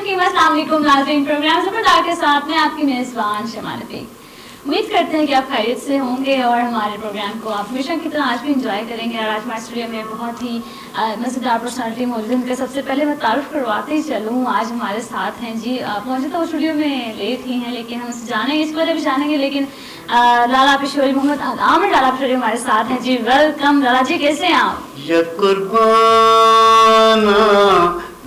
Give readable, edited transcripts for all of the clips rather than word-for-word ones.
अस्सलाम वालेकुम नाज़रीन, प्रोग्राम ज़बरदस्त के साथ में आपकी मेज़बान शमा नबी। उम्मीद करते हैं कि आप खैरियत से होंगे और हमारे प्रोग्राम को आप हमेशा की तरह आज भी इंजॉय करेंगे। और आज हमारे स्टूडियो में बहुत ही मज़ेदार पर्सनालिटी मौजूद है। उनके सबसे पहले मैं तारुफ करवाते ही चलूँ, आज हमारे साथ हैं जी। पहुँचे तो स्टूडियो में लेट ही हैं, लेकिन हम उससे जानेंगे, इस बारे भी जानेंगे। लेकिन लाला पेशवारी मोहम्मद आमिर लाला पेशवारी हमारे साथ हैं जी। वेलकम लाला जी, कैसे हैं आप?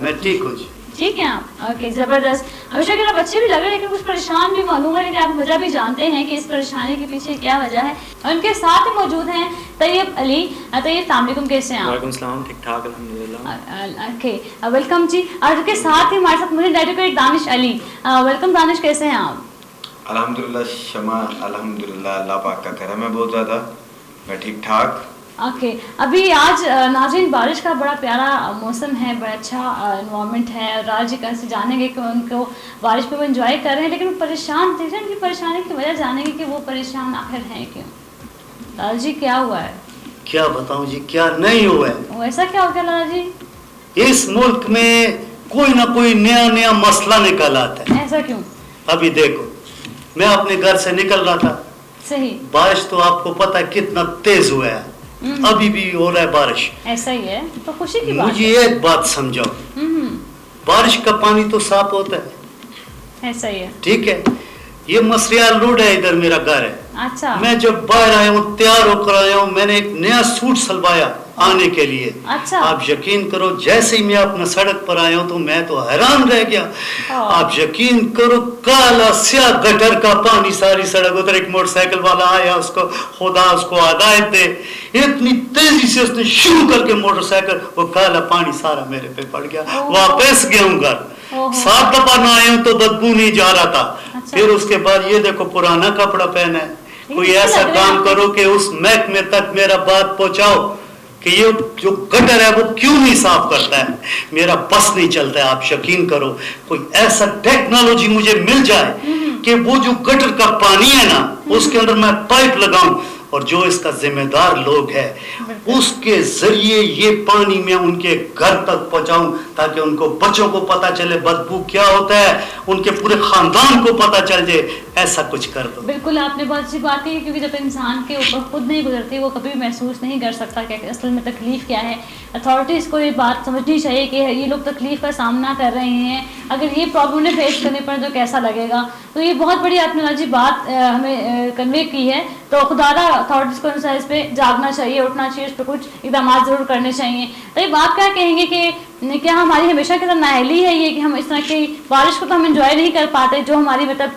मैं ठीक हूँ जी। ठीक है आप? ओके, ज़बरदस्त। हमेशा के आप अच्छे भी लग रहे हैं, लेकिन कुछ परेशान भी मालूम है, लेकिन आप वजह भी जानते हैं कि इस परेशानी के पीछे क्या वजह है। और उनके साथ ही मौजूद हैं तैयब अली। तैयब, अस्सलाम वालेकुम, कैसे हैं आप? वालेकुम सलाम, ठीक ठाक अल्हम्दुलिल्लाह। ओके, वेलकम जी। और उनके साथ ही हमारे साथ मुझे एडवोकेट दानिश अली। वेलकम दानिश, कैसे हैं आप? अल्हम्दुलिल्लाह शमा, अल्हम्दुलिल्लाह, अल्लाह पाक का करम है बहुत ज़्यादा, मैं ठीक ठाक। ओके, अभी आज नाज़रीन बारिश का बड़ा प्यारा मौसम है, बड़ा अच्छा इन्वायरमेंट है। और राज जी कैसे जानेंगे कि उनको बारिश पे वो एंजॉय कर रहे हैं, लेकिन वो परेशान थे। उनकी परेशानी की वजह जानेंगे कि वो परेशान आखिर हैं क्यों। लाल जी, क्या हुआ है? क्या बताऊं जी, क्या नहीं हुआ है। वो ऐसा क्या हो गया लाला जी? इस मुल्क में कोई ना कोई नया नया मसला निकल आता है। ऐसा क्यों? अभी देखो, मैं अपने घर से निकल रहा था, सही। बारिश तो आपको पता है कितना तेज हुआ है, अभी भी हो रहा है बारिश। ऐसा ही है तो खुशी की बात मुझे एक बात समझाओ, बारिश का पानी तो साफ होता है, ऐसा ही है। ठीक है। ये मसरियाल रोड है, इधर मेरा घर है। अच्छा। मैं जब बाहर आया हूँ, तैयार होकर आया हूँ, मैंने एक नया सूट सलवाया आने के लिए। अच्छा। आप यकीन करो, जैसे ही मैं अपना सड़क पर आया हूँ तो मैं तो हैरान रह गया। आप यकीन करो, काला स्याह गटर का पानी सारी सड़क। उधर एक मोटरसाइकिल वाला आया, उसको खुदा उसको हिदायत दे, इतनी तेजी से उसने शुरू करके मोटरसाइकिल, वो काला पानी सारा मेरे पे पड़ गया। वापस गया हूँ घर, 7 दफा ना आया हूँ तो बदबू नहीं जा रहा था। अच्छा। फिर उसके बाद ये देखो, पुराना कपड़ा पहना है। कोई ऐसा काम करो कि उस महकमे तक मेरा बात पहुंचाओ कि ये जो गटर है वो क्यों नहीं साफ करता है। मेरा बस नहीं चलता है। आप यकीन करो, कोई ऐसा टेक्नोलॉजी मुझे मिल जाए कि वो जो गटर का पानी है ना, उसके अंदर मैं पाइप लगाऊं और जो इसका जिम्मेदार लोग है उसके जरिए ये पानी में उनके घर तक पहुंचाऊं, ताकि उनको बच्चों को पता चले बदबू क्या होता है, उनके पूरे खानदान को पता चल जाए। ऐसा कुछ कर दो। बिल्कुल, आपने बहुत अच्छी बात की, क्योंकि जब इंसान के ऊपर खुद नहीं गुजरती, वो कभी भी महसूस नहीं कर सकता कि असल में तकलीफ क्या है। अथॉरिटीज़ को ये बात समझनी चाहिए कि ये लोग तकलीफ का सामना कर रहे हैं, अगर ये प्रॉब्लम उन्हें फेस करने पर तो कैसा लगेगा। तो ये बहुत बड़ी आपने लाजी बात हमें कन्वे की है। तो खुदारा अथॉरिटीज़ को अनुसार इस पर जागना चाहिए, उठना चाहिए, इस पर कुछ इक़दाम ज़रूर करने चाहिए। तो ये बात क्या कहेंगे कि क्या हमारी हमेशा की तरह नाअहली है ये कि हम इस तरह की बारिश को तो हम इंजॉय नहीं कर पाते, जो हमारी मतलब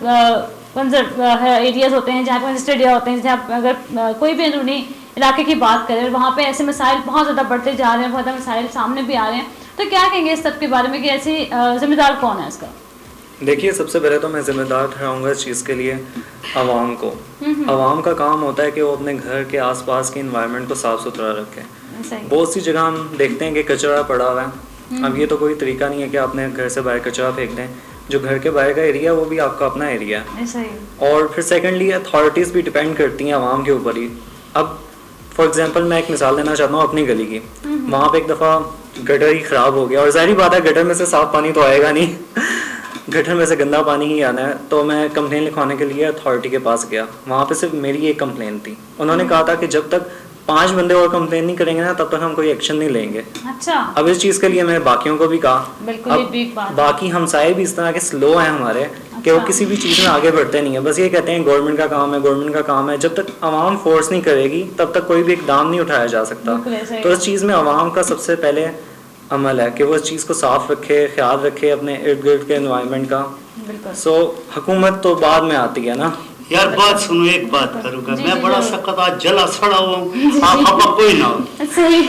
एरियाज होते हैं, जहाँ पर एरिया होते हैं, जहाँ अगर कोई भी अंदरूनी इलाके की बात करें, वहाँ पे ऐसे मसाइल बहुत ज़्यादा बढ़ते जा रहे हैं, बहुत ज़्यादा मसाइल सामने भी आ रहे हैं। तो क्या कहेंगे इस सब के बारे में कि ऐसी जिम्मेदार कौन है इसका? देखिए, सबसे पहले तो मैं जिम्मेदार ठहराऊंगा इस चीज़ के लिए आवाम को। आवाम का काम होता है कि वो अपने घर के आसपास के इन्वायरमेंट को साफ़ सुथरा रखें। बहुत सी जगह हम देखते हैं कि कचरा पड़ा हुआ है। अब ये तो कोई तरीका नहीं है कि आपने घर से बाहर कचरा फेंक दें। जो घर के बाहर का एरिया है वो भी आपका अपना एरिया है। और फिर सेकेंडली अथॉरिटीज़ भी डिपेंड करती हैं आवाम के ऊपर ही। अब फॉर एग्जांपल मैं एक मिसाल देना चाहता हूँ अपनी गली की। वहाँ पे एक दफ़ा गटर ही ख़राब हो गया, और ज़ाहिर बात है गटर में से साफ़ पानी तो आएगा नहीं गटर में से गंदा पानी ही आना है। तो मैं कंप्लेन लिखवाने के लिए अथॉरिटी के पास गया। वहाँ पे सिर्फ मेरी एक कंप्लेन थी। उन्होंने कहा था कि जब तक 5 बंदे और कंप्लेन नहीं करेंगे ना, तब तक हम कोई एक्शन नहीं लेंगे। अच्छा। अब इस चीज़ के लिए मैं बाकियों को भी कहा। अब बाकी हमसाए भी इस तरह के स्लो हैं हमारे। अच्छा। कि वो किसी भी चीज़ में आगे बढ़ते नहीं है, बस ये कहते हैं गवर्नमेंट का काम है, गवर्नमेंट का काम है। जब तक आवाम फोर्स नहीं करेगी तब तक कोई भी इकदाम नहीं उठाया जा सकता। तो इस चीज़ में आवाम का सबसे पहले अमल है कि वो इस चीज़ को साफ रखे, ख्याल रखे अपने इर्द गिर्द के एनवायरनमेंट का। सो हुकूमत तो बाद में आती है ना। यार बात सुनो, एक बात करूंगा, मैं बड़ा सख्त आज जला सड़ा हुआ हूँ, आप हवा कोई ना हो,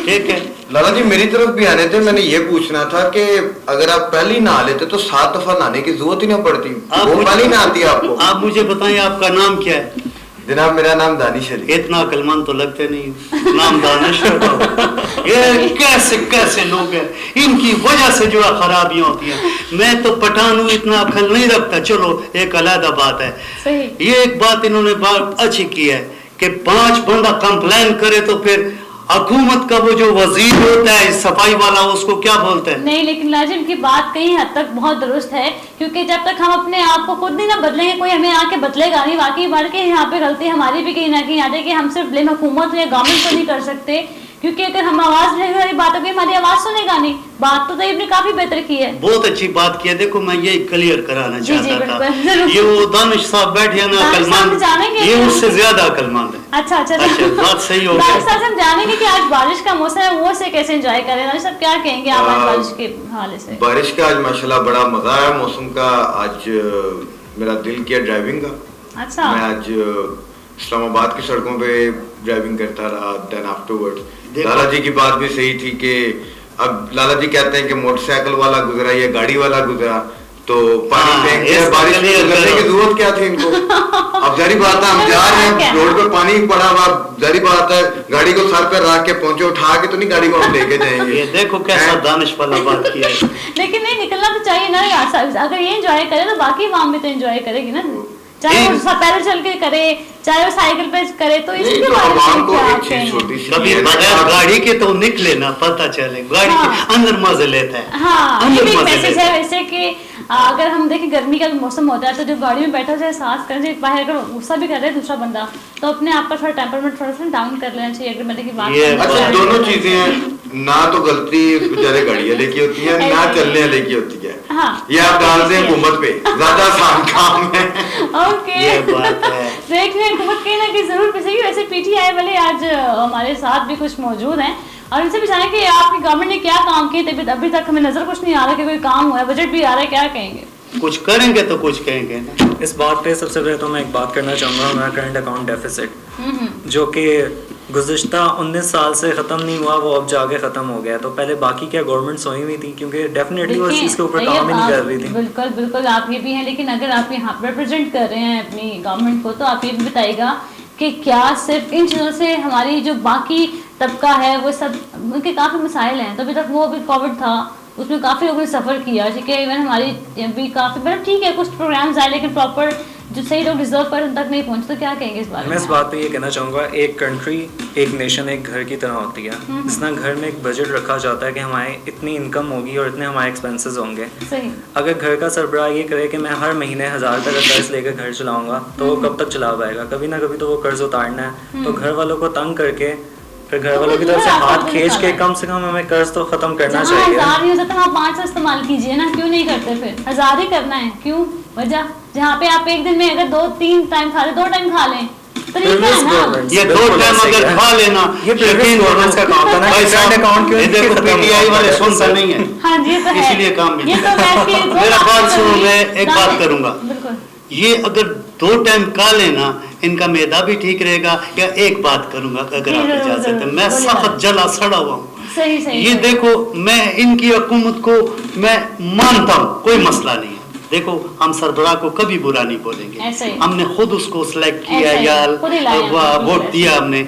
ठीक है। लाला जी मेरी तरफ भी आने थे, मैंने ये पूछना था कि अगर आप पहले ही नहा लेते तो 7 दफा नहाने की जरूरत ही ना पड़ती, वो पानी ना आती आपको। आप मुझे बताएं, आपका नाम क्या है? जनाब मेरा नाम दानिश अली। इतना अकलमंद तो लगते नहीं, नाम दानिश। ये कैसे कैसे लोग हैं, इनकी वजह से जो खराबियां होती हैं। मैं तो पठान हूँ, इतना अकल नहीं रखता। चलो एक अलग बात है। ये एक बात इन्होंने बात अच्छी की है कि 5 बंदा कंप्लेन करे तो फिर हुकूमत का वो जो वजीर होता है सफाई वाला, उसको क्या बोलते हैं? नहीं, लेकिन लाजिम की बात कहीं हद तक बहुत दुरुस्त है, क्योंकि जब तक हम अपने आप को खुद नहीं ना बदलेंगे, कोई हमें आके बदलेगा नहीं। वाकई बात के यहाँ पे गलती हमारी भी कहीं ना कहीं आती है कि हम सिर्फ ब्लेम हुकूमत या गवर्नमेंट को नहीं कर सकते, क्योंकि अगर हम आवाज उठाएंगे हमारी बात होगी, हमारी आवाज सुनेगा नहीं। बात तो तैयब ने काफी बेहतर की है, बहुत अच्छी बात की है। देखो मैं ये क्लियर कराना जी, जी, चाहता था, बिल्कुल। ये वो दानिश साहब बैठे हैं ना दानिश साहब अकलमंद, जानेंगे ये कि उससे ज्यादा अकलमंद है। अच्छा, बात सही हो दानिश गई। साहब हम जानेंगे कि आज बारिश का मौसम है, वो से कैसे एंजॉय करें। दानिश साहब क्या कहेंगे आप आज बारिश के हवाले से? बारिश का आज माशाल्लाह बड़ा मजा है मौसम का। आज मेरा दिल किया ड्राइविंग का। अच्छा, मैं आज इस्लामाबाद की सड़कों पे ड्राइविंग करता रहा। देन आफ्टरवर्ड्स लाला जी की बात भी सही थी कि अब लाला जी कहते हैं कि मोटरसाइकिल वाला गुजरा या गाड़ी वाला गुजरा तो पानी फेंक दिया, बारिश में गुजरने की जरूरत क्या थी इनको? अब जारी बात है, हम जा रहे हैं, रोड पे पानी पड़ा हुआ, जारी बात है, गाड़ी को सर पे रख के पहुंचे, उठा के तो नहीं गाड़ी को हम लेके जाएंगे। ये देखो कैसा दानिश वाला बात किया है। लेकिन नहीं, निकलना तो चाहिए ना यार। अगर ये एंजॉय करे तो बाकी आवाम भी तो एंजॉय करेगी ना, चाहे वो पैदल चल के करे, चाहे वो साइकिल पे करे, तो इसके आवाम को एक चीज छोटी सी कभी बगैर गाड़ी के तो निकले ना, पता चले गाड़ी के अंदर मजे लेता है। हाँ, ये भी मैसेज है वैसे कि अगर हम देखें गर्मी का मौसम होता है तो जो गाड़ी में बैठा है सांस करने बाहर अगर गुस्सा भी कर रहे हैं दूसरा बंदा, तो अपने आप का थोड़ा टेम्परमेंट थोड़ा सा डाउन कर लेना चाहिए। अगर मैंने की बात अच्छा, दोनों चीजें हैं ना, तो गलती बेचारे गाड़ियां लेके होती है ना चलने लेके होती है। हाँ, ये आप डाल दें हुकूमत पे, ज्यादा आसान काम है। ओके, ये बात है। देखने हुकूमत कहीं ना कहीं जरूर पिसेगी। वैसे पीटीआई वाले आज हमारे साथ भी कुछ मौजूद हैं और उनसे भी जाने कि आपकी गवर्नमेंट ने क्या काम किए। अभी तक हमें नजर कुछ नहीं आ रहा कि कोई काम हुआ है, बजट भी आ रहा है, क्या कहेंगे? कुछ करेंगे तो कुछ कहेंगे ना। इस बात पे सबसे पहले तो मैं एक बात करना चाहूँगा, हमारा करंट अकाउंट डेफिसिट जो कि गुज़िश्ता 19 साल से ख़त्म नहीं हुआ, वो अब जाके ख़त्म हो गया। तो पहले बाकी क्या गवर्नमेंट सोई हुई थी, क्योंकि डेफिनेटली वो इस चीज़ के ऊपर काम ही नहीं कर रही थी। बिल्कुल बिल्कुल, आप ये भी हैं, लेकिन अगर आप यहाँ रिप्रेजेंट कर रहे हैं अपनी गवर्नमेंट को, तो आप ये भी बताइएगा कि क्या सिर्फ इन चीज़ों से हमारी जो बाकी तबका है वो सब उनके काफ़ी मसाइल हैं। तो अभी तक वो भी कोविड था, उसमें काफ़ी लोगों ने सफ़र किया, ठीक है। इवन हमारी भी काफ़ी मतलब ठीक है कुछ प्रोग्राम्स आए, लेकिन प्रॉपर जो सही लोग डिजर्व पर उन तक नहीं पहुंचे। तो क्या कहेंगे इस बारे में? मैं इस बात पे ये कहना चाहूँगा, एक कंट्री, एक नेशन एक घर की तरह होती है। जिस तरह घर में एक बजट रखा जाता है कि हमारे इतनी इनकम होगी और इतने हमारे एक्सपेंसेस होंगे। सही। अगर घर का सरबराह ये करे कि मैं हर महीने 1000 रुपये का कर्ज लेकर घर चलाऊंगा, तो वो कब तक चला पाएगा? कभी ना कभी तो वो कर्ज उतारना है। तो घर वालों को तंग करके फिर घर वालों की तरफ से हाथ खींच के कम से कम हमें कर्ज तो खत्म करना चाहिए। 1000 नहीं हो सकता, आप 500 इस्तेमाल कीजिए ना, क्यों नहीं करते? फिर 1000 ही करना है, क्यों? वजह जहाँ पे आप एक दिन में अगर 2-3 टाइम खा ले, 2 टाइम खा लें, तरीका है ना। ये 2 टाइम अगर खा लेना, ये प्रीवियस गवर्नमेंट का काम था ना, करंट अकाउंट क्यों देखो पीटीआई वाले सुनता नहीं है। हाँ जी, ये तो है, इसीलिए काम नहीं। ये तो मेरा बात सुनो, मैं एक बात करूंगा। बिल्कुल, ये अगर 2 टाइम खा लेना, इनका मैदा भी ठीक रहेगा। या एक बात करूंगा अगर आप इजाजत है, मैं सख्त जला सड़ा हुआ हूँ। सही सही। ये देखो, मैं इनकी हुकूमत को मैं मानता हूँ, कोई मसला नहीं है। देखो हम सरबराह को कभी बुरा नहीं बोलेंगे, हमने खुद उसको सिलेक्ट किया या वोट दिया हमने।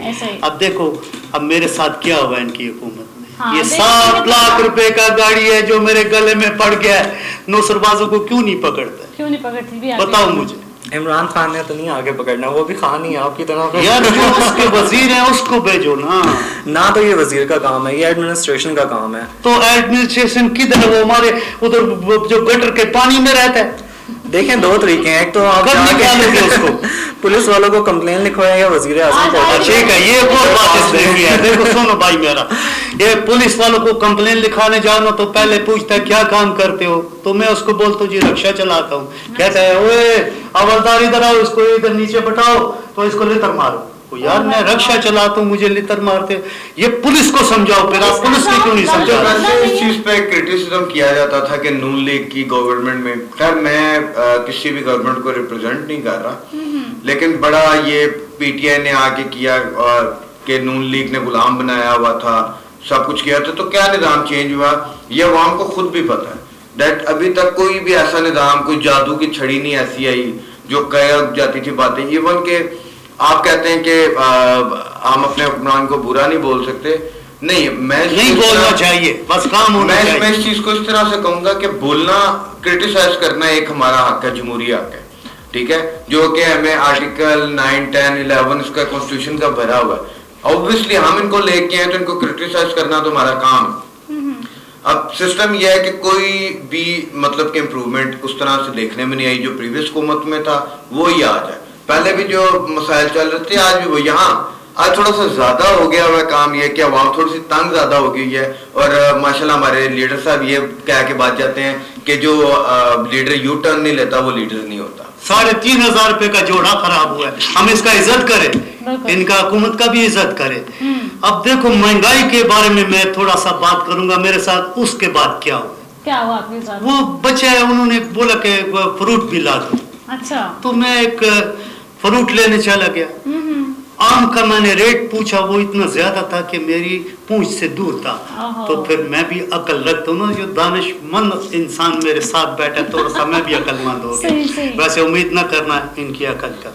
अब देखो अब मेरे साथ क्या हुआ इनकी हुकूमत में। हाँ, ये 7 लाख रुपए का गाड़ी है जो मेरे गले में पड़ गया है, नौसरबाजों को क्यों नहीं पकड़ता? क्यों नहीं पकड़ती भी? बताओ मुझे। इमरान खान ने तो नहीं आगे पकड़ना, वो भी खान ही है आपकी तरह। यार जो उसके वजीर है उसको भेजो ना। तो ये वजीर का काम है, ये एडमिनिस्ट्रेशन का काम है। तो एडमिनिस्ट्रेशन किधर है? वो हमारे उधर जो गटर के पानी में रहता है। देखें 2 तरीके हैं, एक तो आप उसको पुलिस वालों को कंप्लेन लिखवाएं या वजीर आज़म को। ठीक है, ये बहुत बात है। देखो सुनो भाई मेरा, ये पुलिस वालों को कंप्लेन लिखाने जाओ ना तो पहले पूछता है क्या काम करते हो, तो मैं उसको बोलता हूँ जी रिक्शा चलाता हूँ। कहता है ओए हवलदार इधर आओ, इसको इधर नीचे बैठाओ तो इसको लेकर मारो। यार मैं रक्षा चलाता हूँ, मुझे लितर मारते। ये पुलिस को समझाओ, फिर आप पुलिस की क्यों नहीं समझा? वैसे इस चीज पे क्रिटिसिज्म किया जाता था कि नून लीग की गवर्नमेंट में, खैर मैं किसी भी गवर्नमेंट को रिप्रेजेंट नहीं कर रहा, लेकिन बड़ा ये पीटीआई ने आके किया और कि नून लीग ने गुलाम बनाया हुआ था, सब कुछ किया था। तो क्या निजाम चेंज हुआ ये अवाम को खुद भी पता है। दैट अभी तक कोई भी ऐसा निजाम, कोई जादू की छड़ी नहीं ऐसी आई जो कह जाती थी बातें। इवन के आप कहते हैं कि हम अपने हुक्मरान को बुरा नहीं बोल सकते, नहीं मैं नहीं बोलना चाहिए, बस काम होना चाहिए। मैं इस चीज को इस तरह से कहूंगा कि बोलना, क्रिटिसाइज करना एक हमारा हक है, जमहूरी हक है, ठीक है, जो कि हमें आर्टिकल 9, 10, 11 इसका कॉन्स्टिट्यूशन का भरा हुआ है। ऑब्वियसली हम इनको लेके हैं तो इनको क्रिटिसाइज करना तो हमारा काम है। अब सिस्टम यह है कि कोई भी मतलब कि इम्प्रूवमेंट उस तरह से देखने में नहीं आई जो प्रीवियस हुकूमत में था, वो ही आज है। पहले भी जो मसाइल चल रहे थे आज भी वो यहाँ आज थोड़ा सा ज्यादा हो गया हुआ काम ये कि आवाम थोड़ी सी तंग ज्यादा हो गई है। और माशाल्लाह हमारे लीडर साहब ये कह के बात जाते हैं कि जो लीडर यू टर्न नहीं लेता वो लीडर नहीं होता। 3,500 रुपए का जोड़ा खराब हुआ है, हम इसका इज्जत करें, इनका हुकूमत का भी इज्जत करें। अब देखो महंगाई के बारे में मैं थोड़ा सा बात करूंगा, मेरे साथ उसके बाद क्या हुआ आपके साथ? वो बच्चे है, उन्होंने बोला कि फ्रूट भी ला दो। अच्छा। तो मैं एक फ्रूट लेने चला गया, आम का मैंने रेट पूछा, वो इतना ज्यादा था कि मेरी पूंछ से दूर था। तो फिर मैं भी अकल रखता हूँ ना, जो दानिशमंद इंसान मेरे साथ बैठा थोड़ा सा मैं भी अकलमंद हो गया। वैसे उम्मीद न करना इनकी अकल का।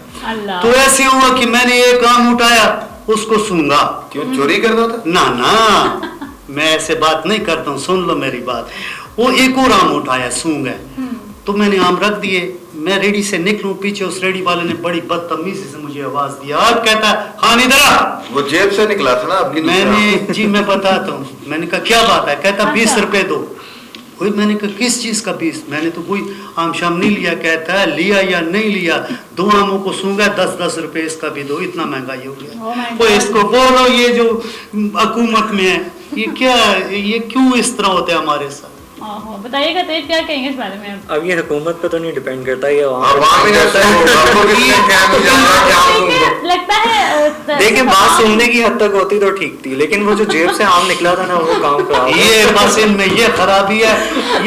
तो ऐसे हुआ कि मैंने एक आम उठाया, उसको सूंघा। क्यों चोरी करना था? ना मैं ऐसे बात नहीं करता हूँ, सुन लो मेरी बात। वो एक और आम उठाया, सूंघा, तो मैंने आम रख दिए। मैं रेडी से निकलूं, पीछे उस रेडी वाले ने बड़ी बदतमीजी से मुझे आवाज दिया और कहता खान इधर आ। वो जेब से निकला था ना आपकी? मैंने जी मैं बताता हूँ, मैंने कहा क्या बात है? कहता 20 रुपए दो। वही मैंने कहा किस चीज का 20? मैंने तो कोई आम शाम नहीं लिया। कहता है लिया या नहीं लिया, 2 आमों को सूंघा, 10-10 रुपए इसका भी दो, इतना महंगाई हो गया। तो इसको बोलो ये जो हुकूमत में है ये क्या, ये क्यों इस तरह होता है हमारे साथ? बताइएगा तो क्या कहेंगे इस बारे में? अब ये हुकूमत पे तो नहीं डिपेंड करता, ये लगता है। देखिए बात सुनने की हद तक होती तो ठीक थी, लेकिन वो जो जेब से आम निकला था ना वो काम खराब। ये बस इनमें ये खराबी है,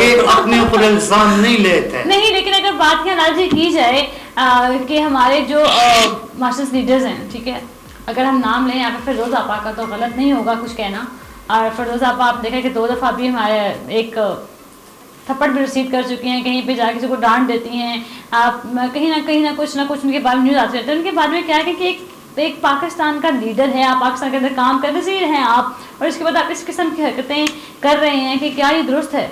ये अपने ऊपर इल्जाम नहीं लेते। नहीं, लेकिन अगर बात की अनालॉजी की जाए कि हमारे जो मार्क्सिस्ट लीडर्स हैं, ठीक है, अगर हम नाम लें यहाँ पे फिरदौस आपा का तो गलत नहीं होगा कुछ कहना। और फिरदौस आपा आप देखें कि 2 दफ़ा भी हमारे एक थप्पड़ भी रिसीव कर चुकी हैं, कहीं पे जाके किसी को डांट देती हैं। आप कहीं ना कुछ उनके बारे में न्यूज़ आती रहती है। उनके बारे में क्या है कि एक पाकिस्तान का लीडर है, आप पाकिस्तान के अंदर काम कर रहे हैं आप, और इसके बाद आप इस किस्म की हरकतें कर रहे हैं कि क्या ये दुरुस्त है?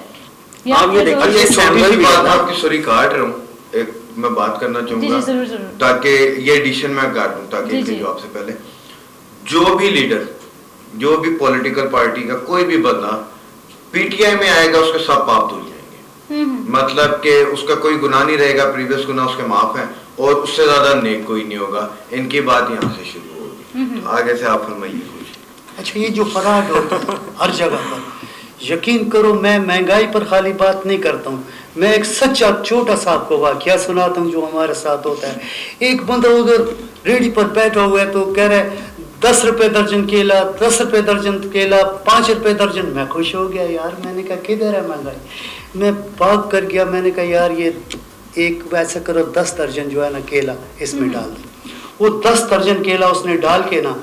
सॉरी काट रहा हूँ, एक मैं बात करना चाहूँगा ताकि ये एडिशन में कर दूँ, ताकि जवाब से पहले जो भी लीडर, जो भी पॉलिटिकल पार्टी का कोई भी बंदा पीटीआई में आएगा उसके सब पाप धुल जाएंगे। मतलब कि उसका कोई गुनाह नहीं रहेगा, प्रीवियस गुनाह उसके माफ है और उससे ज्यादा नेक कोई नहीं होगा। इनकी बात यहाँ से शुरू होगी, तो आगे से आप फरमाइए कुछ। अच्छा, ये जो फराड होता है हर जगह पर, यकीन करो मैं महंगाई पर खाली बात नहीं करता हूँ, मैं एक सच्चा छोटा सा आपको वाकया सुनाता हूँ जो हमारे साथ होता है। एक बंदा उधर रेडी पर बैठा हुआ है, तो कह रहा है 10 रुपए दर्जन केला, 10 रुपए दर्जन केला, 5 रुपए दर्जन। मैं खुश हो गया यार, मैंने कहा किधर है महंगाई? मैं भाग कर गया, मैंने कहा यार ये एक वैसा करो 10 दर्जन जो है ना केला इसमें डाल दो। वो 10 दर्जन केला उसने डाल के ना,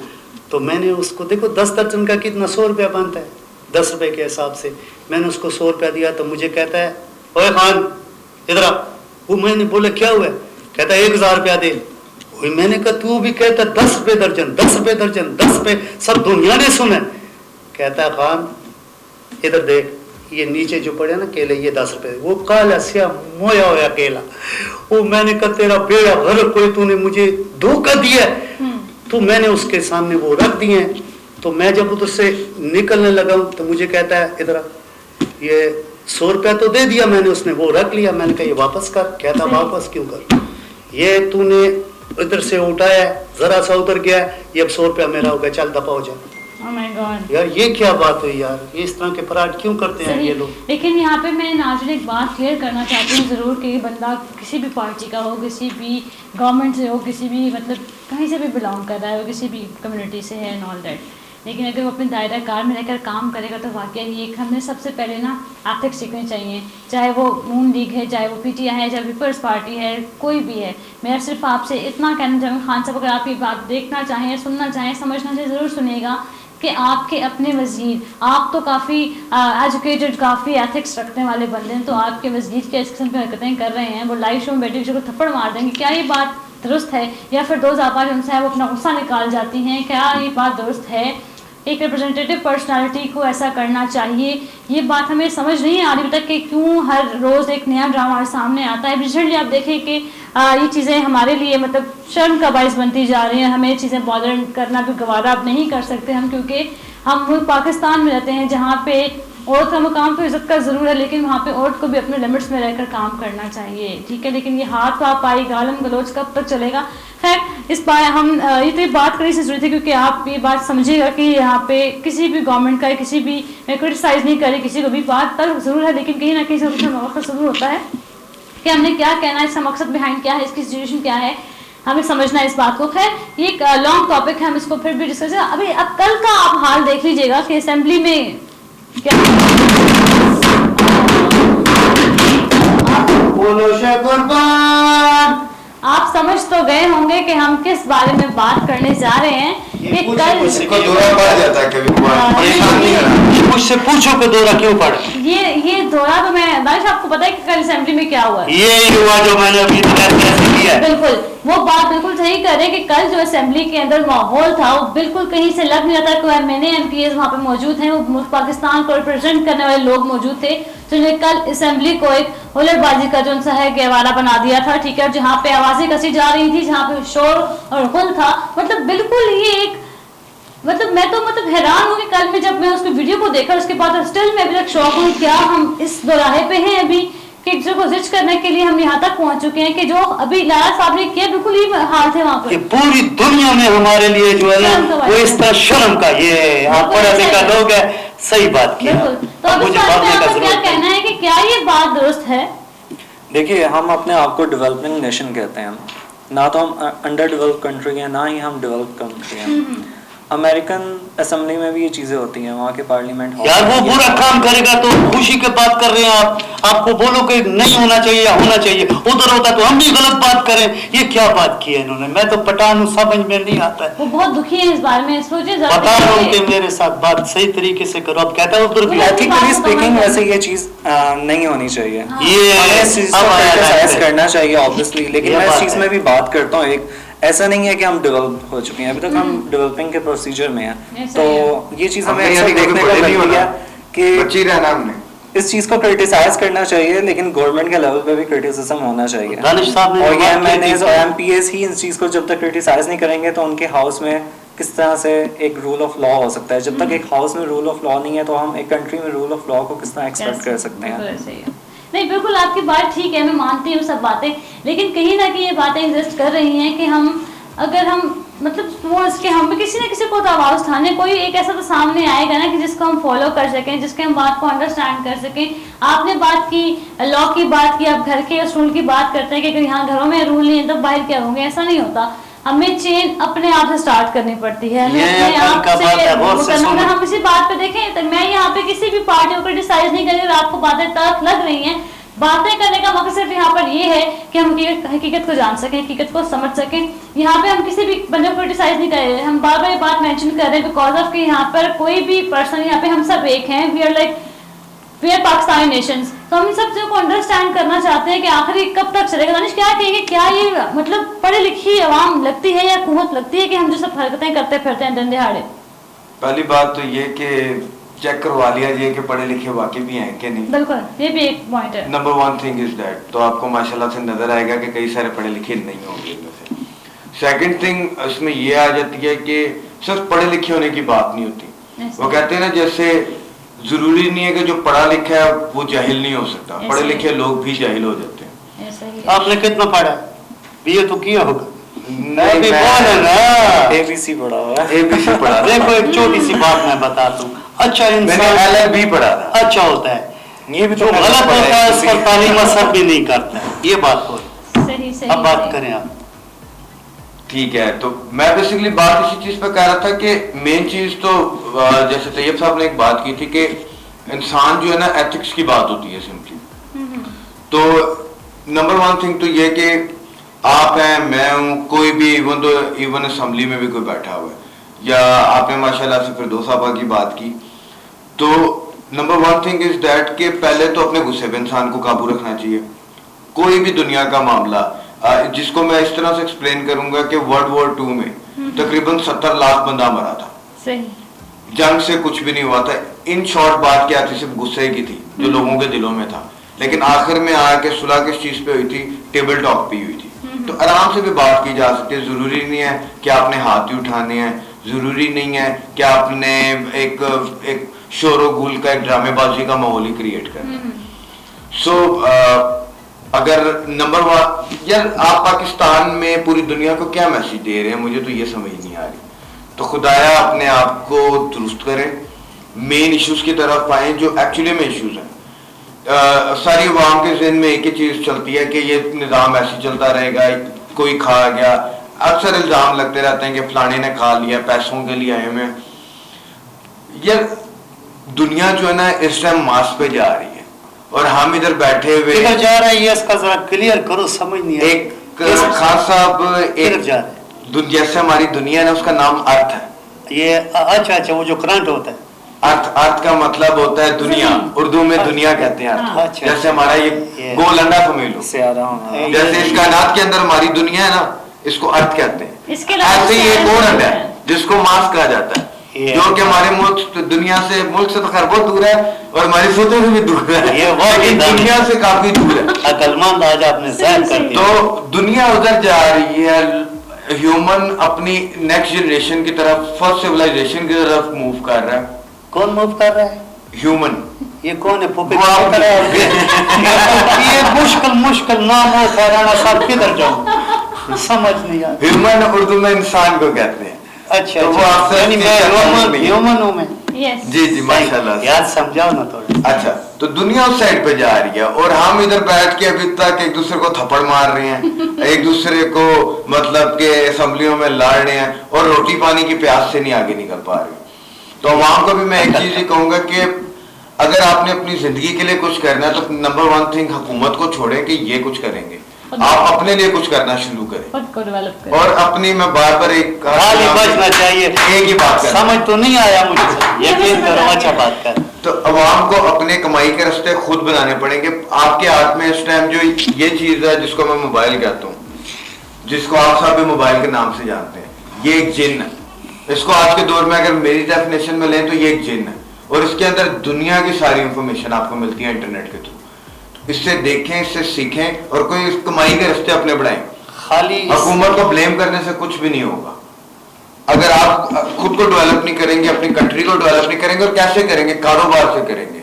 तो मैंने उसको देखो 10 दर्जन का कितना 100 रुपया बनता है 10 रुपए के हिसाब से। मैंने उसको 100 रुपया दिया, तो मुझे कहता है ओए खान इधर आ। वो मैंने बोला क्या हुआ? कहता है 1000 रुपया दे। मैंने कहा तू भी कहता 10 रुपए दर्जन, 10 रुपए दर्जन, 10 रुपए, सब दुनिया ने सुना। कहता है खान इधर देख, ये नीचे जो पड़े ना केले ये 10 रुपए। वो काला स्या मोया होया केला। वो मैंने कहा तेरा बेड़ा घर कोई, तूने मुझे धोखा दिया। तो मैंने उसके सामने वो रख दिए। तो मैं जब उधर से निकलने लगा तो मुझे कहता है इधर ये 100 रुपया तो दे दिया मैंने, उसने वो रख लिया। मैंने कहा ये वापस कर। कहता वापस क्यों कर? ये तूने इधर से उठाया, जरा सा उतर गया, ये अब 100 रुपया मेरा हो गया, चल दफा हो जा। Oh my God. यार ये क्या बात हुई यार, ये इस तरह के फराड क्यों करते हैं ये लोग? लेकिन यहाँ पे मैं नाज़रीन एक बात क्लियर करना चाहती हूँ ज़रूर कि बंदा किसी भी पार्टी का हो, किसी भी गवर्नमेंट से हो, किसी भी मतलब कहीं से भी बिलोंग कर रहा है, वो किसी भी कम्युनिटी से है एंड ऑल दैट, लेकिन अगर वो अपने दायरा कार में रहकर काम करेगा तो वाकई ही एक हमें सबसे पहले ना एथिक्स सीखने चाहिए। चाहे वो नून लीग है, चाहे वो पीटीआई है, चाहे पीपल्स पार्टी है, कोई भी है। मैं सिर्फ आपसे इतना कहना चाहूँगी खान साहब, अगर आप ये बात देखना चाहें या सुनना चाहें, समझना चाहिए, ज़रूर सुनिएगा कि आपके अपने वज़ीर, आप तो काफ़ी एजुकेटेड, काफ़ी एथिक्स रखने वाले बंदे हैं, तो आपके वज़ीर क्या इस किस्म की हरकतें कर रहे हैं, वो लाइव शो में बैठे किसी को थप्पड़ मार देंगे, क्या ये बात दुरुस्त है? या फिर दो ज़ाबार उनसे है वो अपना गुस्सा निकाल जाती हैं, क्या ये बात दुरुस्त है? एक रिप्रेजेंटेटिव पर्सनालिटी को ऐसा करना चाहिए? ये बात हमें समझ नहीं आ रही अभी तक कि क्यों हर रोज़ एक नया ड्रामा हमारे सामने आता है। रिसेंटली आप देखें कि یہ چیزیں ہمارے لیے مطلب شرم کا باعث بنتی جا رہی ہیں. ہمیں یہ چیزیں بادر کرنا بھی گوارا اب نہیں کر سکتے ہم, کیونکہ ہم ملک پاکستان میں رہتے ہیں جہاں پہ عورت کا مقام تو عزت کا ضرور ہے, لیکن وہاں پہ عورت کو بھی اپنے لمٹس میں رہ کر کام کرنا چاہیے, ٹھیک ہے. لیکن یہ ہاتھ پائی گالم گلوچ کب تک چلے گا؟ خیر اس بار ہم یہ تو بات کرنے سے ضروری تھی کیونکہ آپ یہ بات سمجھے گا کہ یہاں پہ کسی بھی گورنمنٹ کا کسی بھی میں کرٹیسائز نہیں کر رہی کسی کو بھی, بات تک ضرور ہے, لیکن کہیں نہ کہیں سے دوسرا موقع ضرور ہوتا ہے کہ ہم نے کیا کہنا ہے, اس کا مقصد بیہائنڈ کیا ہے, اس کی سچویشن کیا ہے, ہمیں سمجھنا ہے اس بات کو. خیر یہ ایک لانگ ٹاپک ہے, ہم اس کو پھر بھی ڈسکس ابھی. اب کل کا آپ حال دیکھ لیجیے گا کہ اسمبلی میں کیا آپ سمجھ تو گئے ہوں گے کہ ہم کس بارے میں بات کرنے جا رہے ہیں. مجھ سے پوچھو کہ دورہ کیوں پڑا. یہ دورہ تو میں دانش آپ کو پتا ہے کہ کل اسمبلی میں کیا ہوا, یہ ہوا جو میں نے ابھی کیا ہے. بالکل وہ بات بالکل صحیح کر رہے ہیں کہ کل جو اسمبلی کے اندر ماحول تھا وہ بالکل کہیں سے لگ نہیں رہا. کوئی ایم پی ایز وہاں پہ موجود ہیں, وہ ملک پاکستان کو ریپرزینٹ کرنے والے لوگ موجود تھے, جنہوں نے کل اسمبلی کو ایک ہولر بازی کا جو ان سا ہے گہوارہ بنا دیا تھا, ٹھیک ہے. اور جہاں پہ آوازیں کسی جا رہی تھی, جہاں پہ شور اور غل تھا, مطلب بالکل یہ ایک مطلب میں تو حیران ہوں کہ کل میں جب میں اس کی ویڈیو کو دیکھا اس کے بعد اسٹل میں ابھی تک شوق ہوں کیا ہم اس دوراہے پہ ہیں ابھی کہ ایک دوسرے کو زچ کرنے کے لیے ہم یہاں تک پہنچ چکے ہیں کہ جو ابھی لالا صاحب نے کیا بالکل ہی حال تھے وہاں پہ. پوری دنیا میں ہمارے لیے جو ہے نا وہ اس طرح شرم کا, یہ آپ پڑھا لکھا لوگ ہیں, صحیح بات کی. تو اب اس بات میں آپ کا کیا کہنا ہے کہ کیا یہ بات درست ہے؟ دیکھیے ہم اپنے آپ کو ڈیولپنگ نیشن کہتے ہیں, نہ تو ہم انڈر ڈیولپ کنٹری ہیں نہ ہی ہم ڈیولپ کنٹری ہیں. امریکن اسمبلی میں بھی یہ چیزیں ہوتی ہیں, وہاں کے پارلیمنٹ یار وہ برا کام کرے گا تو خوشی کے بات کر رہے ہیں آپ کو بولو کہ نہیں ہونا چاہیے یا ہونا چاہیے, ادھر ہوتا تو ہم بھی غلط بات کریں. یہ کیا بات کی ہے انہوں نے, میں تو پٹھان ہوں, سمجھ میں نہیں آتا ہے. وہ بہت دکھی ہیں اس بارے میں, سوچے ذرا بتا رہا ہوں کہ میرے ساتھ بات صحیح طریقے سے کرو. اب کہتا ہے ادھر بھی ایتھیکلی اسپیکنگ ویسے یہ چیز نہیں ہونی چاہیے, یہ کرنا چاہیے obviously, لیکن میں اس چیز میں بھی بات کرتا ہوں. ایک ایسا نہیں ہے کہ ہم ڈیولپ ہو چکے ہیں, ابھی تک ہم ڈیولپنگ کے پروسیجر میں ہیں. تو یہ چیز ہمیں دیکھنے کو ملتی ہے کہ اس چیز کو کرٹیسائز کرنا چاہیے, لیکن گورنمنٹ کے لیول پہ بھی کرٹیسزم ہونا چاہیے. اور یہ ایم این ایز اور ایم پی ایز ہی اس چیز کو جب تک کرٹیسائز نہیں کریں گے تو ان کے ہاؤس میں کس طرح سے ایک رول آف لا ہو سکتا ہے. جب تک ایک ہاؤس میں رول آف لا نہیں ہے تو ہم ایک کنٹری میں رول آف لا کو کس طرح ایکسپیکٹ کر سکتے ہیں. نہیں بالکل آپ کی بات ٹھیک ہے, میں مانتی ہوں سب باتیں, لیکن کہیں نہ کہیں یہ باتیں ایگزسٹ کر رہی ہیں کہ ہم اگر ہم مطلب وہ اس کے ہم کسی نہ کسی کو تو آواز اٹھانے, کوئی ایک ایسا تو سامنے آئے گا نا کہ جس کو ہم فالو کر سکیں, جس کے ہم بات کو انڈرسٹینڈ کر سکیں. آپ نے بات کی لا کی بات کی, آپ گھر کے اصول کی بات کرتے ہیں کہ اگر یہاں گھروں میں رول نہیں ہے تو باہر کیا ہوں گے, ایسا نہیں ہوتا. ہمیں چین اپنے آپ سے سٹارٹ کرنی پڑتی ہے, ہمیں اپنے آپ سے. اگر ہم اسی بات پہ دیکھیں تو میں یہاں پہ کسی بھی پارٹی کو کرٹیسائز نہیں کر رہی, آپ کو باتیں تلخ لگ رہی ہیں, باتیں کرنے کا مقصد صرف یہاں پر یہ ہے کہ ہم حقیقت کو جان سکیں, حقیقت کو سمجھ سکیں. یہاں پہ ہم کسی بھی بندے کو کرٹیسائز نہیں کر رہے, ہم بار بار یہ بات مینشن کر رہے ہیں بیکاز آف کہ یہاں پر کوئی بھی پرسن, یہاں پہ ہم سب ایک ہیں, وی آر پاکستانی نیشنز. تو ہم ان سب چیزوں کو انڈرسٹینڈ کرنا چاہتے ہیں کہ آخر یہ کب تک چلے گا. دانش کیا کہیں گے, کیا یہ مطلب پڑھی لکھی عوام لگتی ہے یا حکومت لگتی ہے کہ ہم جو سب حرکتیں کرتے پھرتے ہیں دن دہاڑے؟ پہلی بات تو یہ کہ چیک کروا لیا جائے کہ پڑھے لکھے واقعی بھی ہیں کہ نہیں. بالکل یہ بھی ایک پوائنٹ ہے. نمبر 1 تھنگ از دیٹ, تو آپ کو ماشاءاللہ سے نظر آئے گا کہ کئی سارے پڑھے لکھے نہیں ہوں گے ان میں سے. سیکنڈ تھنگ اس میں یہ آ جاتی ہے کہ صرف پڑھے لکھے ہونے کی بات نہیں ہوتی. وہ کہتے ہیں نا جیسے ضروری نہیں ہے کہ جو پڑھا لکھا ہے وہ جاہل نہیں ہو سکتا, پڑھے لکھے لوگ بھی جاہل ہو جاتے ہیں. آپ نے کتنا پڑھا, بی اے تو کیا ہوگا؟ ABC پڑھا ہوا ہے. ABC پڑھا. دیکھو ایک چھوٹی سی بات میں بتاتا ہوں, اچھا انسان LLB پڑھا تھا, اچھا ہوتا ہے, یہ بھی تو غلط ہوتا ہے اس پر تعلیم اثر بھی نہیں کرتا ہے. یہ بات ہو رہی ہے. اب بات کریں آپ. ٹھیک ہے, تو میں بیسیکلی بات اسی چیز پہ کہہ رہا تھا کہ مین چیز تو جیسے طیب صاحب نے ایک بات کی تھی کہ انسان جو ہے نا ایتھکس کی بات ہوتی ہے سمپلی. تو نمبر 1 تھنگ تو یہ کہ آپ ہیں, میں ہوں, کوئی بھی, ایون اسمبلی میں بھی کوئی بیٹھا ہوا ہے, یا آپ نے ماشاءاللہ سے پھر 2 صحابہ کی بات کی, تو نمبر 1 تھنگ از دیٹ کہ پہلے تو اپنے غصے پہ انسان کو قابو رکھنا چاہیے. کوئی بھی دنیا کا معاملہ جس کو میں اس طرح سے ایکسپلین کروں گا کہ ورلڈ وار 2 میں تقریباً 70 لاکھ بندہ مرا تھا, جنگ سے کچھ بھی نہیں ہوا تھا. ان شارٹ بات کیا تھی, صرف غصے کی تھی جو لوگوں کے دلوں میں تھا, لیکن آخر میں آ کے صلح کس چیز پہ ہوئی تھی, ٹیبل ٹاک پہ ہوئی تھی. تو آرام سے بھی بات کی جا سکتی ہے. ضروری نہیں ہے کہ آپ نے ہاتھ ہی اٹھانے ہیں, ضروری نہیں ہے کہ آپ نے ایک شور و گول کا ایک ڈرامے بازی کا ماحول ہی کریٹ کرنا ہے. سو اگر نمبر 1 یار آپ پاکستان میں پوری دنیا کو کیا میسج دے رہے ہیں, مجھے تو یہ سمجھ نہیں آ رہی. تو خدایا اپنے آپ کو درست کریں, مین ایشوز کی طرف آئیں جو ایکچولی میں ایشوز ہیں. ساری عوام کے ذہن میں ایک ہی چیز چلتی ہے کہ یہ نظام ایسے چلتا رہے گا, کوئی کھا گیا. اکثر الزام لگتے رہتے ہیں کہ فلانے نے کھا لیا, پیسوں کے لیے آئے ہوئے. یہ دنیا جو ہے نا اس ٹائم ماس پہ جا رہی ہے اور ہم ادھر بیٹھے ہوئے جا رہا ہے. یہ اس کا ذرا کلیئر کرو, سمجھ نہیں آیا. ایک خان صاحب جیسے ہماری دنیا ہے نا, اس کا نام ارتھ ہے. یہ اچھا وہ جو کرنٹ ہوتا ہے, ارتھ کا مطلب ہوتا ہے دنیا, اردو میں دنیا کہتے ہیں ارتھ. جیسے ہمارا یہ گول انڈا سمجھ لو, جیسے اس کائنات کے اندر ہماری دنیا ہے نا, اس کو ارتھ کہتے ہیں. ایسے ہی ایک اور انڈا ہے جس کو مارس کہا جاتا ہے, جو کہ ہمارے ملک دنیا سے تو خیر بہت دور ہے اور ہماری سطح سے بھی دور ہے, یہ دنیا سے کافی دور ہے. عقلمند آج آپ نے ظاہر کر دیا. تو دنیا ادھر جا رہی ہے, ہیومن اپنی نیکسٹ جنریشن کی طرف, فرسٹ سیولائزیشن کی طرف موو کر رہا ہے. کون موو کر رہا ہے؟ ہیومن. یہ کون ہے؟ یہ مشکل نام ہو خیرانہ صاحب, کدھر جاؤں سمجھ نہیں آتا. ہیومن اردو میں انسان کو کہتے ہیں. اچھا ہیومن ہوں میں. جی ماشاءاللہ, یاد سمجھاؤ نا تھوڑا. اچھا تو دنیا اس سائڈ پہ جا رہی ہے اور ہم ادھر بیٹھ کے ابھی تک ایک دوسرے کو تھپڑ مار رہے ہیں, ایک دوسرے کو مطلب کہ اسمبلیوں میں لڑ رہے ہیں اور روٹی پانی کی پیاس سے نہیں آگے نکل پا رہے. تو عوام کو بھی میں ایک چیز ہی کہوں گا کہ اگر آپ نے اپنی زندگی کے لیے کچھ کرنا ہے تو نمبر 1 تھنگ حکومت کو چھوڑیں کہ یہ کچھ کریں گے, آپ اپنے لیے کچھ کرنا شروع کریں. اور اپنی میں بار بار ایک بچنا چاہیے, ایک ہی بات کریں. سمجھ تو نہیں آیا مجھے, یقین کرو. اچھا بات کر. تو عوام کو اپنے کمائی کے راستے خود بنانے پڑیں گے. آپ کے ہاتھ میں اس ٹائم جو یہ چیز ہے جس کو میں موبائل کہتا ہوں, جس کو آپ سب موبائل کے نام سے جانتے ہیں, یہ ایک جن ہے. اس کو آج کے دور میں اگر میری ڈیفینیشن میں لیں تو یہ ایک جن ہے اور اس کے اندر دنیا کی ساری انفارمیشن آپ کو ملتی ہے انٹرنیٹ کے تھرو. اس سے دیکھیں, اس سے سیکھیں اور کوئی کمائی کے راستے اپنے بڑھائیں. خالی حکومت کو بلیم کرنے سے کچھ بھی نہیں ہوگا. اگر آپ خود کو ڈیولپ نہیں کریں گے, اپنی کنٹری کو ڈیولپ نہیں کریں گے, اور کیسے کریں گے؟ کاروبار سے کریں گے.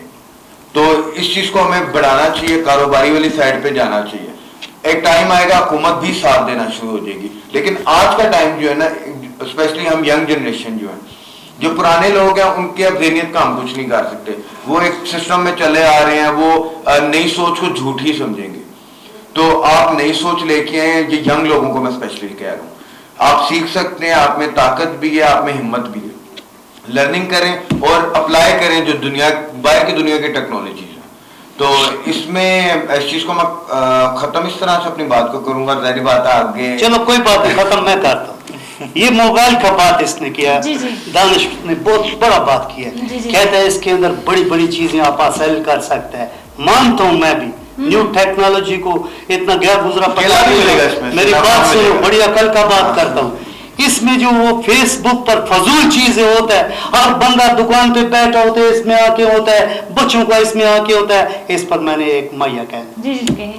تو اس چیز کو ہمیں بڑھانا چاہیے, کاروباری والی سائڈ پہ جانا چاہیے. ایک ٹائم آئے گا حکومت بھی ساتھ دینا شروع ہو جائے گی. لیکن آج کا ٹائم جو ہے نا, اسپیشلی ہم ینگ جنریشن جو ہے, جو پرانے لوگ ہیں ان کی اب ذہنیت کا ہم کچھ نہیں کر سکتے. وہ ایک سسٹم میں چلے آ رہے ہیں, وہ نئی سوچ کو جھوٹ ہی سمجھیں گے. تو آپ نئی سوچ لے کے آئیں. یہ ینگ لوگوں کو میں اسپیشلی کہہ رہا ہوں, آپ سیکھ سکتے ہیں, آپ میں طاقت بھی ہے, آپ میں ہمت بھی ہے. لرننگ کریں اور اپلائی کریں جو دنیا باہر کی دنیا کی ٹیکنالوجیز ہیں. تو اس میں اس چیز کو میں ختم اس طرح سے اپنی بات کو کروں گا. ظاہری بات ہے آگے, چلو کوئی بات نہیں, ختم میں کرتا ہوں. یہ موبائل کا بات اس نے کیا, دانش نے بہت بڑا بات کیا. کہتا ہے اس کے اندر بڑی بڑی چیزیں آپ حاصل کر سکتے ہیں. مانتا ہوں میں بھی, نیو ٹیکنالوجی کو اتنا غیر گزرا پتا نہیں ہے. میری بات سنو, بڑی عقل کا بات کرتا ہوں. اس میں جو وہ فیس بک پر فضول چیزیں ہوتا ہے, اور بندہ دکان پہ بیٹھا ہوتا ہے اس میں آ کے ہوتا ہے, بچوں کا اس میں آ کے ہوتا ہے. اس پر میں نے ایک میا کہنا,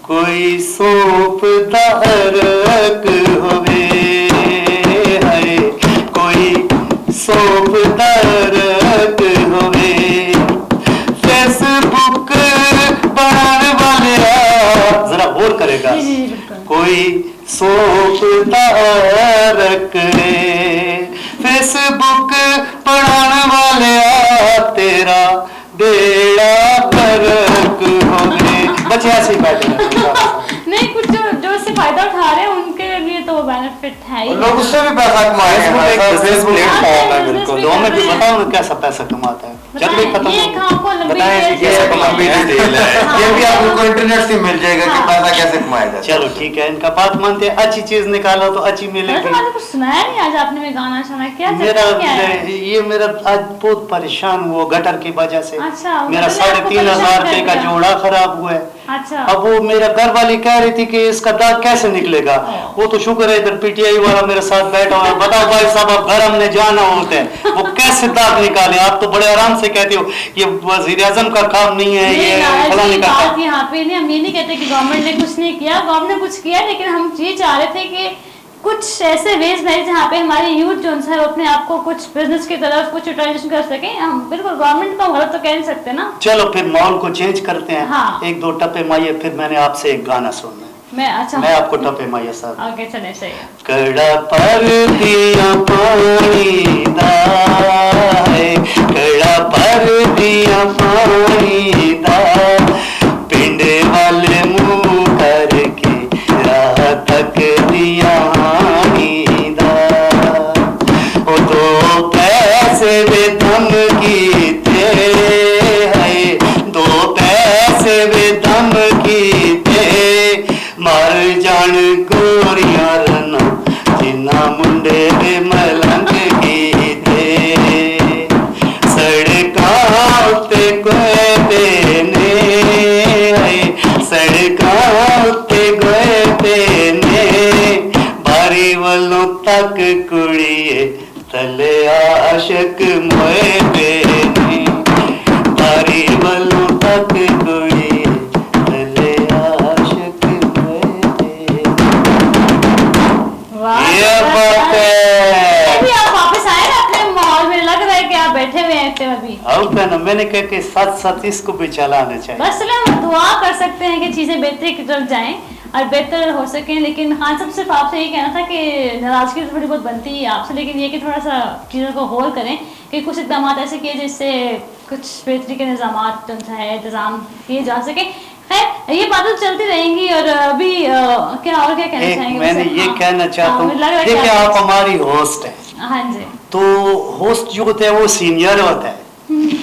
کوئی سوپ دارک ہوئے ہے, کوئی سوپ دارک ہوئے, فیس بک بنانے والے ذرا غور کرے گا, کوئی سوپ دارک فیس بک پڑھانے والے تیرا بیڑا برک ہو گئے. بچے ایسے ہی بیٹھے نہیں, کچھ جو اس سے فائدہ اٹھا رہے ہیں ان کے لیے تو بینیفٹ ہے ہی. لوگ اس سے بھی پیسہ کمائے ہیں. بالکل, دو میں بھی بتاؤں کیسا پیسہ کماتا ہے. جب بھی ختم یہ بھی آپ کو انٹرنیٹ سے مل جائے گا کہ پیسہ کیسے کمایا جائے. چلو ٹھیک ہے, ان کا بات مانتے ہیں. اچھی چیز نکالو تو اچھی ملے گی. کچھ سنایا نہیں آج آپ نے, میں گانا سنا کیا میرا آج بہت پریشان ہوا گٹر کی وجہ سے. اچھا, میرا 3500 روپے کا جوڑا خراب ہوا ہے. अच्छा। अब वो मेरा घर वाली कह रही थी कि इसका दाग कैसे निकलेगा। वो तो शुक्र है इधर पीटीआई वाला मेरे साथ बैठा हुआ है। बताओ भाई साहब, अब घर हमने जाना होता है, वो कैसे दाग निकाले? आप तो बड़े आराम से कहते हो ये वजीर आजम का काम नहीं है, ये फलाने का काम। यहाँ पे नहीं, हम ये नहीं कहते कि गवर्नमेंट ने कुछ नहीं किया, गवर्नमेंट ने कुछ किया, लेकिन हम ये चाह रहे थे कि कुछ ऐसे वेज है जहाँ पे हमारे यूथ जो है अपने आप को कुछ बिजनेस की तरफ कुछ यूटिलाइजेशन कर सके। हम बिल्कुल गवर्नमेंट को गलत तो कह नहीं सकते ना। चलो फिर माहौल को चेंज करते हैं। हाँ। एक दो टप्पे माइए, फिर मैंने आपसे एक गाना सुनना है। अच्छा, मैं आपको टप्पे माइए साहब। आगे चले, सही है। कड़ा पर दिया पानी दा है, कड़ा पर दिया पानी दा, पिंड वाले मुंह करके राह तक दिया दा, ओ दो पैसे वे दम की थे है, दो पैसे वे दम की थे, मर जान गोरियां रना जिन्ना मुंडे दे मलंग की थे, सड़कां उत्ते गोए देने है, सड़कां उत्ते गोए देने, बारी वालों तक कुड़िए तले आशक मोए देने, बारी वालों तक कुड़िए तले आशक मोए देने। ये बात है। अभी आप वापस आए ना अपने माहौल में, लग रहा है कि आप बैठे हुए हैं अभी। अब कहना मैंने कहा कि साथ साथ इसको भी चलाना चाहिए। बस हम दुआ कर सकते हैं कि चीजें बेहतरी की तरफ जाएं और बेहतर हो सके। लेकिन हाँ, सब सिर्फ आपसे यही कहना था कि नाराजगी तो थोड़ी बहुत बनती है आपसे, लेकिन ये कि थोड़ा सा चीज़ों को होल करें कि कुछ इकदाम ऐसे किए जिससे कुछ बेहतरी के इंतजाम किए जा सके। खैर, ये बातें तो चलती रहेंगी। और अभी क्या और क्या कहना चाहेंगे? मैंने ये कहना चाहता हूँ, देखिए आप हमारी होस्ट है। हाँ जी। तो होस्ट जो होता है वो सीनियर होता है,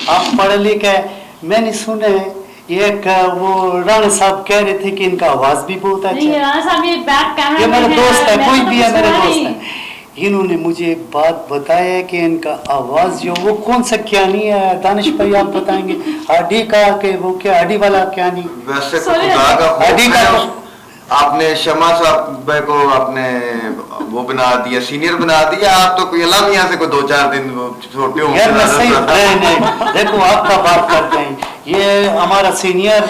आप पढ़े लिखे। मैंने सुना है एक वो राणा साहब कह रहे थे कि इनका आवाज भी बहुत अच्छा है। राणा साहब ये बैक कैमरा, ये मेरा दोस्त है, कोई भी है मेरा दोस्त है। इन्होंने मुझे एक बात बताया कि इनका आवाज जो वो कौन सा क्यानी है, दानिश भाई आप बताएंगे। हड्डी का के वो क्या हड्डी वाला क्यानी? वैसे तो खुदा का हड्डी का आपने शमा साहब को आपने वो बना दिया, सीनियर बना दिया। आप तो कोई अलग यहाँ से कोई 2-4 दिन छोटे हो यार। मैं सही नहीं, देखो आपका बात करते हैं, ये हमारा सीनियर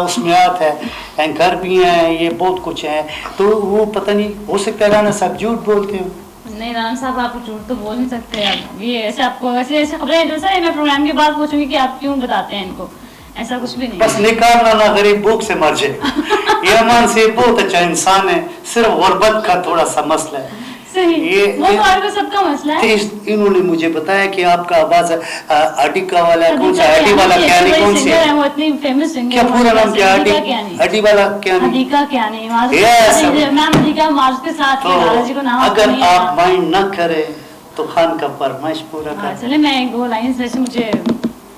उसमें आता है, एंकर भी हैं, ये बहुत कुछ है। तो वो पता नहीं, हो सकता है राणा साहब झूठ बोलते हो। नहीं राणा साहब, आप झूठ तो बोल नहीं सकते। आप ये ऐसे आपको ऐसे खबरें जैसा मैं प्रोग्राम के बाद पूछूंगी कि आप क्यों बताते हैं इनको, ऐसा कुछ भी नहीं। बस निकालना ना, गरीब भूख से मर जाए। ये अमान से बहुत अच्छा इंसान है, सिर्फ गुर्बत का थोड़ा सा मसला है। सही, वो तो सबका मसला है। इन्होंने मुझे बताया कि आपका आवाज अडिका वाला कौन सा, अडी वाला क्या नहीं, कौन सी है वो इतनी फेमस सिंगर, क्या पूरा नाम क्या? अडी वाला क्या नहीं, अडिका क्या नहीं, नाम अडिका माज के साथ जी को नाम। अगर आप माइंड न करे तो खान का फरमाइश पूरा कर। चले, मैं एक दो लाइन वैसे मुझे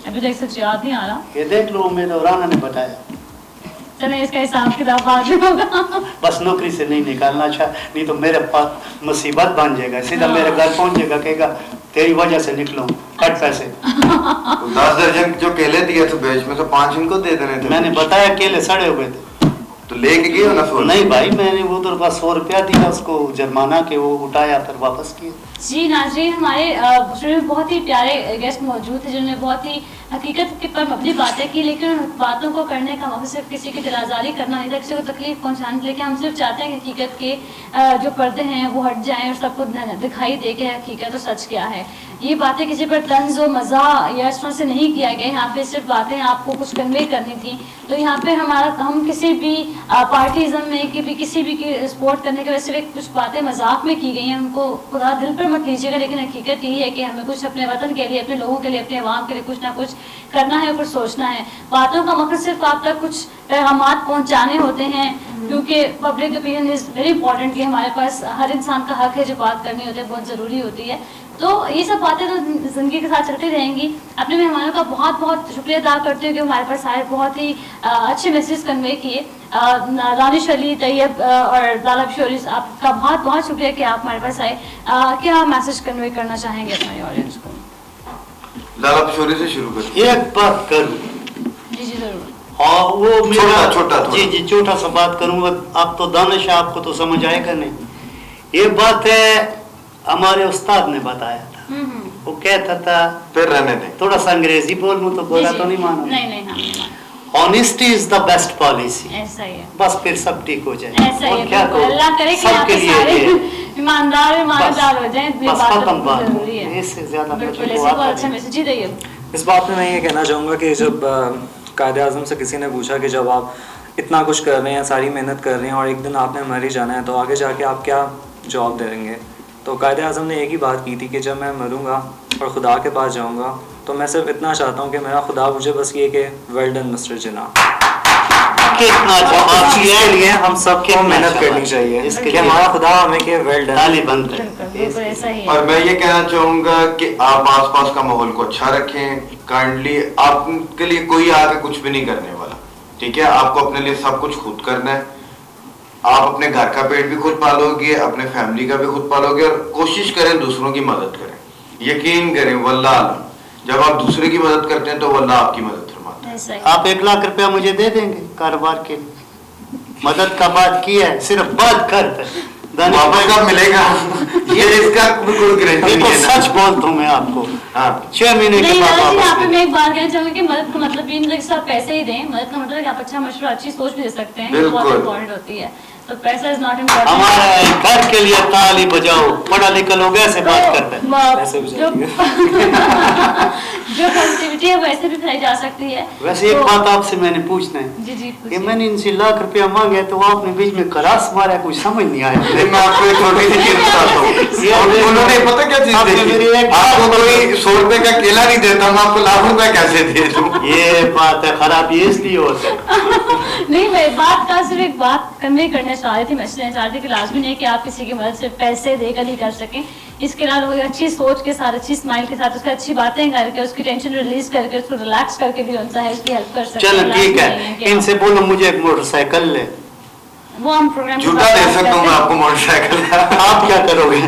अभी तक सच याद नहीं आ रहा। ये देख लो, मेरे राणा ने बताया। चले, इसका हिसाब किताब बाद में होगा। बस नौकरी से नहीं निकालना अच्छा, नहीं तो मेरे पास मुसीबत बन जाएगा, सीधा मेरे घर पहुंच जाएगा, कहेगा तेरी वजह से निकलो, कट पैसे। 10 दर्जन जो केले दिए थे बेच में, तो 5 इनको दे देने थे। मैंने बताया केले सड़े हुए थे, तो लेके गए ना फोन? नहीं भाई, मैंने वो उधर पास 100 रुपया दिया उसको जुर्माना के, वो उठाया फिर वापस किया। जी नाज़रीन, हमारे स्टूडियो में बहुत ही प्यारे गेस्ट मौजूद थे जिन्होंने बहुत ही हकीकत के पर मबनी बातें की, लेकिन बातों को करने का मकसद सिर्फ किसी की दिलाजारी करना नहीं था, किसी को तकलीफ पहुंचाने के लिए। हम सिर्फ चाहते हैं कि हकीकत के जो पर्दे हैं वो हट जाएं और सबको दिखाई दे के हकीकत और सच क्या है। ये बातें किसी पर तंज व मज़ा या इस तरह से नहीं किया गया, यहाँ पे सिर्फ बातें आपको कुछ कन्वे करनी थी। तो यहाँ पे हम किसी भी पार्टीज़म में किसी भी की सपोर्ट करने के वजह से कुछ बातें मजाक में की गई हैं, उनको खुदा दिल पर मत लीजिएगा। लेकिन हकीकत यही है कि हमें कुछ अपने वतन के लिए, अपने लोगों के लिए, अपने अवाम के लिए कुछ ना कुछ करना है, कुछ सोचना है। बातों का मकसद सिर्फ आप तक कुछ पैगामात पहुँचाने होते हैं, क्योंकि public opinion is very important. कि हमारे पास हर इंसान का हक है, जो बात करनी होती है बहुत ज़रूरी होती है। तो ये सब बातें तो ज़िंदगी के साथ चलती रहेंगी। अपने मेहमानों का बहुत बहुत शुक्रिया अदा करती हूँ कि हमारे पास आए, बहुत ही अच्छे मैसेज कन्वे किए। दानिश अली, तैयब और लाला शोरी, आपका बहुत बहुत शुक्रिया कि आप हमारे पास आए। क्या मैसेज कन्वे करना चाहेंगे हमारे ऑडियंस को? लाला शोरी से शुरू करें। एक बात करूं, जी जी जरूर। हाँ वो मेरा छोटा जी जी छोटा सा बात करूंगा, आप तो दानिश है, आपको तो समझ आएगा नहीं। ये बात है हमारे उस्ताद ने बताया था, वो कहता था, फिर रहने दें, थोड़ा सा अंग्रेजी बोल लूं तो बोला तो नहीं मानो, नहीं हम नहीं मानो, honesty is the best policy, ऐसा ही है, बस फिर सब ठीक हो जाए। ऐसा ही और है, क्या करो, अल्लाह करे कि सबके आप लिए सारे ये ईमानदार हो जाएं, ये बस बात खत्म तो बात, जरूरी है। इससे ज्यादा बिल्कुल, मुझे ऐसे बात बहुत अच्छा नहीं। मैसेज। जी दैय्यब, इस बात में मैं ये कहना चाहूँगा कि जब कायदे आज़म से किसी ने पूछा कि जब आप इतना कुछ कर रहे हैं, सारी मेहनत कर रहे हैं और एक दिन आपने मर ही जाना है तो आगे जाके आप क्या जवाब देंगे, तो कायदे आज़म ने एक ही बात की थी कि जब मैं मरूंगा और खुदा के पास जाऊंगा तो मैं सिर्फ इतना चाहता हूँ कि मेरा खुदा मुझे बस ये कि वेल डन मिस्टर जिन्ना। कितना जवाब इसके लिए हम सबको कितना मेहनत शाबाश। करनी चाहिए इसके कि लिए हमारा खुदा हमें कि वेल डन। ताली बंद है। बिल्कुल ऐसा ही है। और मैं ये कहना चाहूंगा कि आप आसपास का माहौल को अच्छा रखें, काइंडली आपके लिए कोई आके कुछ भी नहीं करने वाला, ठीक है, आपको अपने लिए सब कुछ खुद करना है, आप अपने घर का पेट भी खुद पालोगे, अपने फैमिली का भी खुद पालोगे, और कोशिश करें दूसरों की मदद करें, यकीन करें वल्लाह जब आप दूसरे की मदद करते हैं तो वल्लाह आपकी मदद फरमाता है। ऐसा ही। आप 1 लाख रुपया मुझे दे देंगे कारोबार के लिए? मदद का बात की है, सिर्फ बात करते वापस कब मिलेगा ये इसका कोई गारंटी नहीं है ना। सच बोलता हूँ मैं आपको, हाँ 6 महीने के नहीं बाद दादा जी, वापस यहाँ पे मिलेगा। मैं एक बात कहना चाहूंगी कि मदद का मतलब ये नहीं कि सिर्फ पैसे ही दें, मदद का मतलब है कि आप अच्छा मशवरा, अच्छी सोच भी दे सकते हैं, ये बहुत बिल्कुल। इम्पोर्टेंट होती है। तो पैसा इज नॉट इम्पोर्टेंट। हमारे घर के लिए ताली बजाओ, पढ़ा लिखा लोग ऐसे बात करते हैं। ऐसे भी जो जाएंगे। जो पॉजिटिविटी है वैसे भी फैलाई जा सकती है। वैसे एक बात आपसे मैंने पूछना है जी जी कि पूछिए। मैंने इनसे 1 लाख रुपया मांगे तो वो आपने बीच में करास मारा, कुछ समझ नहीं आया। नहीं, मैं आपको एक छोटी सी चीज बताता हूँ। ये और उन्होंने पता क्या चीज आपने मेरी देखी, एक आपको कोई 100 रुपए का केला नहीं देता, मैं आपको लाख रुपए कैसे दे दूं? ये बात है, खराब ये इसलिए होता है। नहीं, मैं बात का सिर्फ एक बात कन्वे करना चाह रही थी, मैसेज देना चाह रही थी कि लाजमी नहीं है कि आप किसी की मदद सिर्फ पैसे देकर ही कर सकें। इसके अलावा कोई अच्छी सोच के साथ, अच्छी स्माइल के साथ, उसकी अच्छी बातें करके, उसकी टेंशन रिलीज करके, उसको रिलैक्स करके भी उनका है उसकी हेल्प कर सकते हैं। चलो ठीक लाजमी नहीं है, कि इनसे बोलो मुझे एक मोटरसाइकिल ले। वो हम प्रोग्राम के झूठा बाद दे बात सकता हूँ करते मैं हैं। आपको मोटरसाइकिल। आप क्या करोगे?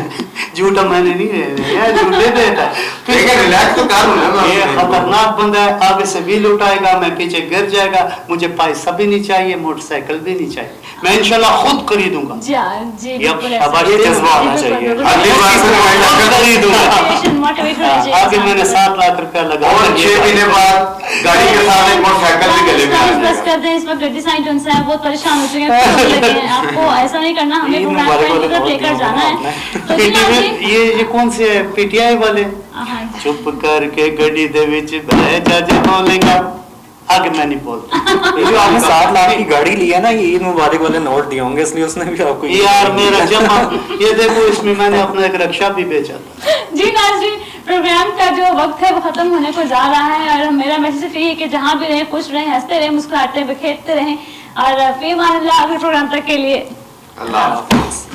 झूठा मैंने नहीं है, झूठे देता है। ठीक है, रिलैक्स तो कर लूँ ना मैं ये आपको। खतरनाक बंदा है, आगे से भी लुटाएगा, मैं पीछे गिर जाएगा, मुझे पैसा भी नहीं चाहिए, मोटरसाइकिल भी नहीं चाहिए, मैं इंशाल्लाह खुद खरीदूंगा। जी ये बिल्कुल ऐसा शाबाश, ही है। ये जज्बा होना बिल्कुल, चाहिए। बिल्कुल। अगली बार से खुद खरीदूंगा। मोटिवेशन होना चाहिए आगे मैंने इंसान को। 7 लाख रुपया लगा और 6 महीने बाद गाड़ी के साथ एक मोटरसाइकिल भी गले में आ बस जाएगा। करते हैं, इस वक्त गड्डी साइड उनसे हैं, बहुत परेशान हो चुके हैं, लगे हैं। आपको ऐसा नहीं करना, हमें तीन प्रोग्राम मुबारक को वाले बहुत लेकर दिनों जाना है। में तो जी PTI आपने- ये कौन से है? PTI वाले हाँ जी। चुप करके गड्डी दे विच बह जज बोलेगा, आगे मैं नहीं बोलता। ये जो आपने 7 लाख की गाड़ी ली है ना, ये ईद मुबारक वाले नोट दिए होंगे, इसलिए उसने भी आपको यार मेरा जमा, ये देखो इसमें मैंने अपना एक रक्षा भी बेचा था। जी नाज़रीन, प्रोग्राम का जो वक्त है वो खत्म होने को जा रहा है और मेरा मैसेज यही है कि जहाँ भी रहें खुश रहें, हंसते रहें, मुस्कुराते बिखेरते रहें और फी अमान अल्लाह। अगले प्रोग्राम तक के लिए अल्लाह हाफ़िज़।